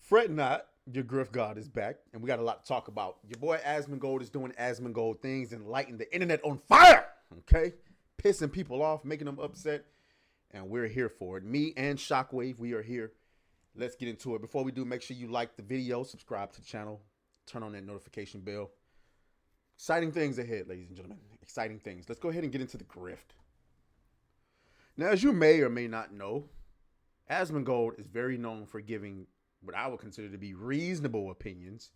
Fret not, your Griff God is back, and we got a lot to talk about. Your boy Asmongold is doing Asmongold things and lighting the internet on fire, okay? Pissing people off, making them upset, and we're here for it. Me and Shockwave, we are here. Let's get into it. Before we do, make sure you like the video, subscribe to the channel, turn on that notification bell. Exciting things ahead, ladies and gentlemen. Exciting things. Let's go ahead and get into the grift. Now, as you may or may not know, Asmongold is very known for giving what I would consider to be reasonable opinions,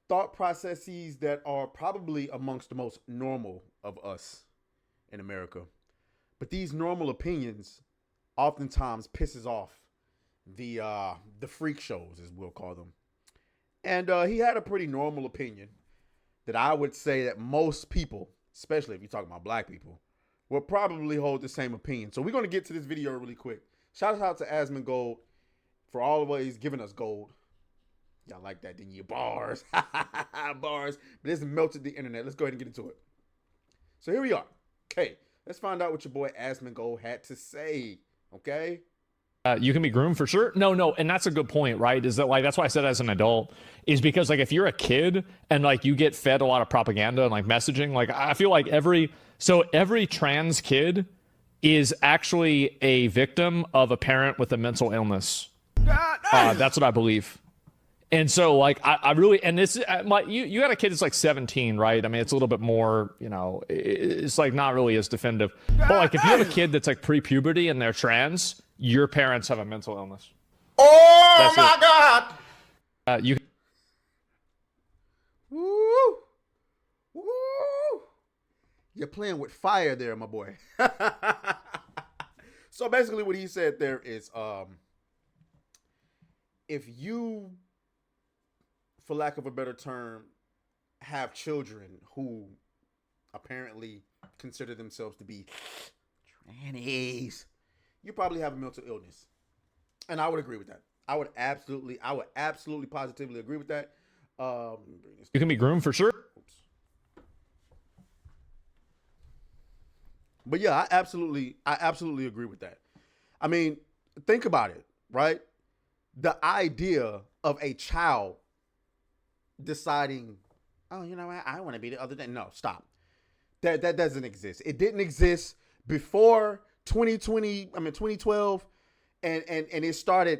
thought processes that are probably amongst the most normal of us in America. But these normal opinions oftentimes pisses off the freak shows, as we'll call them. And he had a pretty normal opinion that I would say that most people, especially if you're talking about black people, will probably hold the same opinion. So we're going to get to this video really quick. Shout out to Asmongold for always giving us gold. Y'all like that, didn't you? Bars. Bars. But this melted the internet. Let's go ahead and get into it. So here we are. Okay. Let's find out what your boy Asmongold had to say. Okay. You can be groomed for sure. No. And that's a good point, right? Is that like, that's why I said as an adult is because like, if you're a kid and like you get fed a lot of propaganda and like messaging, like I feel like every trans kid is actually a victim of a parent with a mental illness. That's what I believe. And so like, I really, and this, you got a kid that's like 17, right? I mean, it's a little bit more, you know, it's like not really as definitive, but like if you have a kid that's like pre-puberty and they're trans, your parents have a mental illness. Oh That's my it. God. You Woo. Woo. You're playing with fire there, my boy. So basically what he said there is, if you, for lack of a better term, have children who apparently consider themselves to be trannies, you probably have a mental illness. And I would agree with that. I would absolutely positively agree with that. You can be groomed for sure. Oops. But yeah, I absolutely agree with that. I mean, think about it, right? The idea of a child deciding, oh, you know what, I want to be the other day. No, stop. That doesn't exist. It didn't exist before 2012, and it started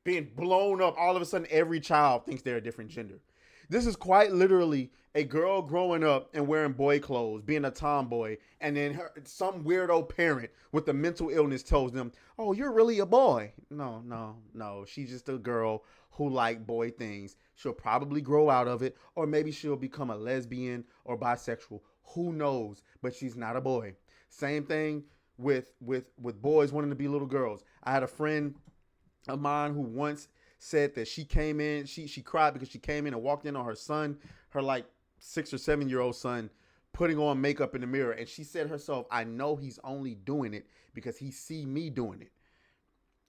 being blown up. All of a sudden, every child thinks they're a different gender. This is quite literally a girl growing up and wearing boy clothes, being a tomboy, and then some weirdo parent with a mental illness tells them, oh, you're really a boy. No. She's just a girl who like boy things. She'll probably grow out of it, or maybe she'll become a lesbian or bisexual. Who knows? But she's not a boy. Same thing with boys wanting to be little girls. I had a friend of mine who once said that she came in, she cried because she came in and walked in on her son, her like 6 or 7 year old son, putting on makeup in the mirror. And she said herself, I know he's only doing it because he see me doing it.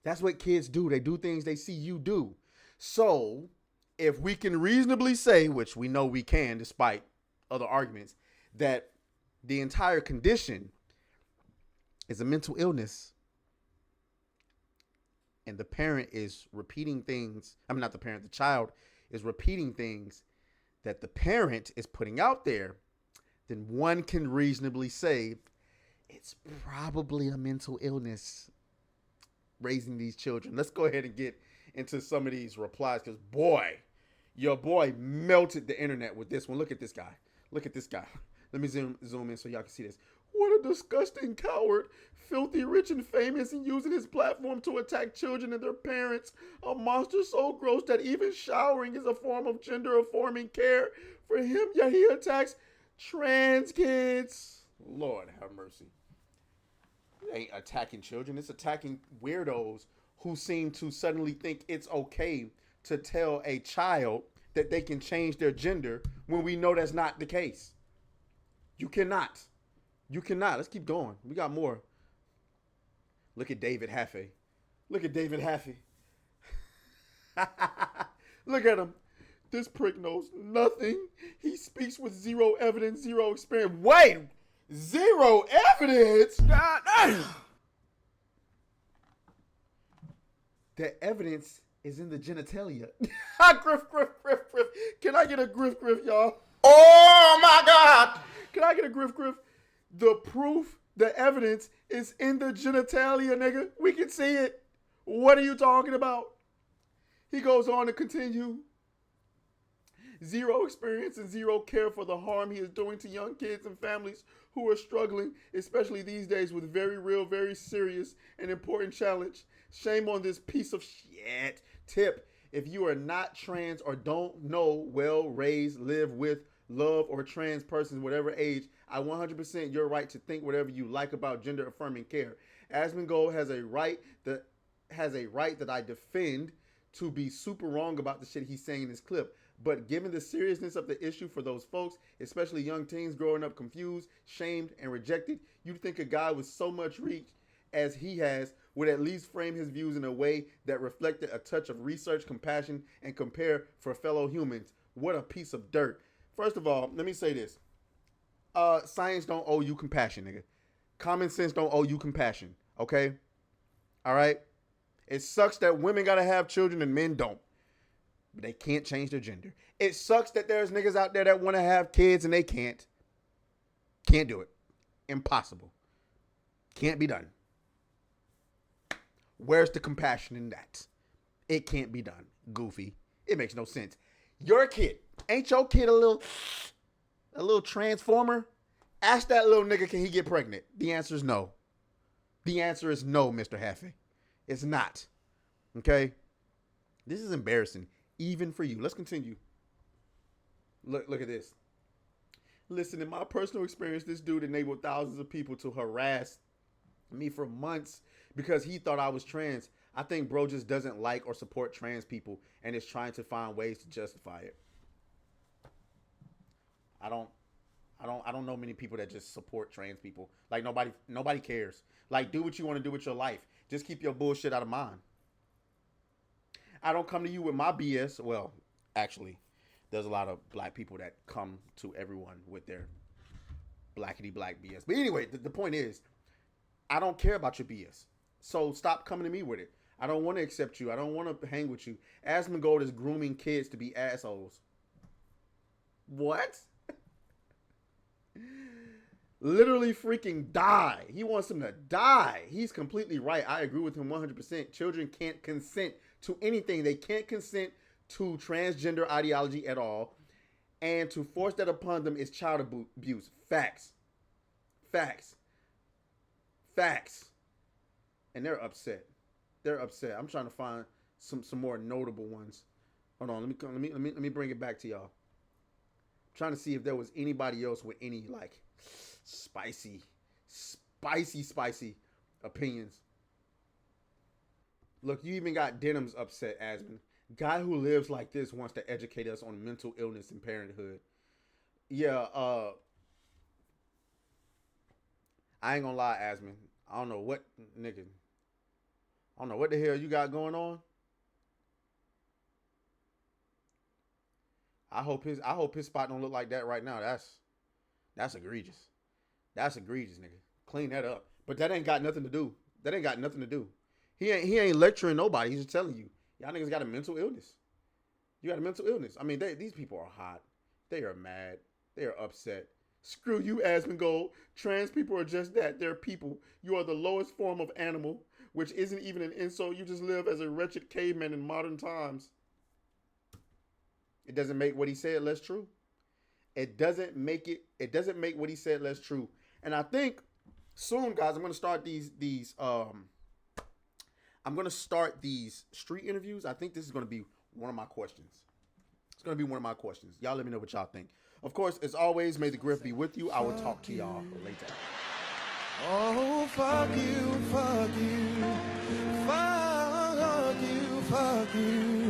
That's what kids do. They do things they see you do. So if we can reasonably say, which we know we can, despite other arguments, that the entire condition is a mental illness, and the parent is repeating things, not the parent, the child is repeating things that the parent is putting out there, then one can reasonably say it's probably a mental illness raising these children. Let's go ahead and get into some of these replies, because boy, your boy melted the internet with this one. Look at this guy. Look at this guy. Let me zoom in so y'all can see this. What a disgusting coward. Filthy, rich, and famous, and using his platform to attack children and their parents. A monster so gross that even showering is a form of gender-affirming care for him, yet he attacks trans kids. Lord have mercy. It ain't attacking children. It's attacking weirdos who seem to suddenly think it's okay to tell a child that they can change their gender when we know that's not the case. You cannot. You cannot. Let's keep going. We got more. Look at David Jaffe. Look at David Jaffe. Look at him. This prick knows nothing. He speaks with zero evidence, zero experience. Wait! Zero evidence? The evidence is in the genitalia. Griff. Can I get a griff, y'all? Oh my God! Can I get a griff? The proof, the evidence is in the genitalia, nigga. We can see it. What are you talking about? He goes on to continue. Zero experience and zero care for the harm he is doing to young kids and families who are struggling, especially these days, with very real, very serious and important challenge. Shame on this piece of shit. Tip: if you are not trans or don't know, well raised, live with, love, or trans persons, whatever age, I 100% your right to think whatever you like about gender affirming care. Asmongold has a right that I defend to be super wrong about the shit he's saying in this clip. But given the seriousness of the issue for those folks, especially young teens growing up confused, shamed, and rejected, you'd think a guy with so much reach as he has would at least frame his views in a way that reflected a touch of research, compassion, and compare for fellow humans. What a piece of dirt. First of all, let me say this. Science don't owe you compassion, nigga. Common sense don't owe you compassion, okay? All right? It sucks that women gotta have children and men don't. But they can't change their gender. It sucks that there's niggas out there that want to have kids and they can't. Can't do it. Impossible. Can't be done. Where's the compassion in that? It can't be done. Goofy. It makes no sense. Your kid. Ain't your kid a little transformer? Ask that little nigga, can he get pregnant? The answer is no. The answer is no, Mr. Jaffe. It's not. Okay? This is embarrassing. Even for you. Let's continue. Look at this. Listen, in my personal experience, this dude enabled thousands of people to harass me for months because he thought I was trans. I think bro just doesn't like or support trans people and is trying to find ways to justify it. I don't know many people that just support trans people. Like nobody cares. Like, do what you want to do with your life. Just keep your bullshit out of mine. I don't come to you with my BS. Well, actually, there's a lot of black people that come to everyone with their blackity black BS. But anyway, the point is, I don't care about your BS. So stop coming to me with it. I don't want to accept you. I don't want to hang with you. Asmongold is grooming kids to be assholes. What? Literally freaking die. He wants them to die. He's completely right. I agree with him 100%. Children can't consent to anything. They can't consent to transgender ideology at all. And to force that upon them is child abuse. Facts. And they're upset. I'm trying to find some more notable ones. Hold on, let me bring it back to y'all. I'm trying to see if there was anybody else with any like spicy opinions. Look, you even got Denim's upset, Asmon. Guy who lives like this wants to educate us on mental illness and parenthood. Yeah, I ain't gonna lie, Asmon. I don't know what the hell you got going on. I hope his spot don't look like that right now. That's egregious. That's egregious, nigga. Clean that up. But that ain't got nothing to do. He ain't lecturing nobody. He's just telling you, y'all niggas got a mental illness. You got a mental illness. I mean, these people are hot. They are mad. They are upset. Screw you, Asmongold. Trans people are just that. They're people. You are the lowest form of animal, which isn't even an insult. You just live as a wretched caveman in modern times. It doesn't make what he said less true. It doesn't make what he said less true. And I think soon, guys, I'm gonna start these street interviews. I think this is gonna be one of my questions. It's gonna be one of my questions. Y'all let me know what y'all think. Of course, as always, may the griff be with you. I will talk to y'all later. Oh, fuck you, fuck you, fuck you, fuck you.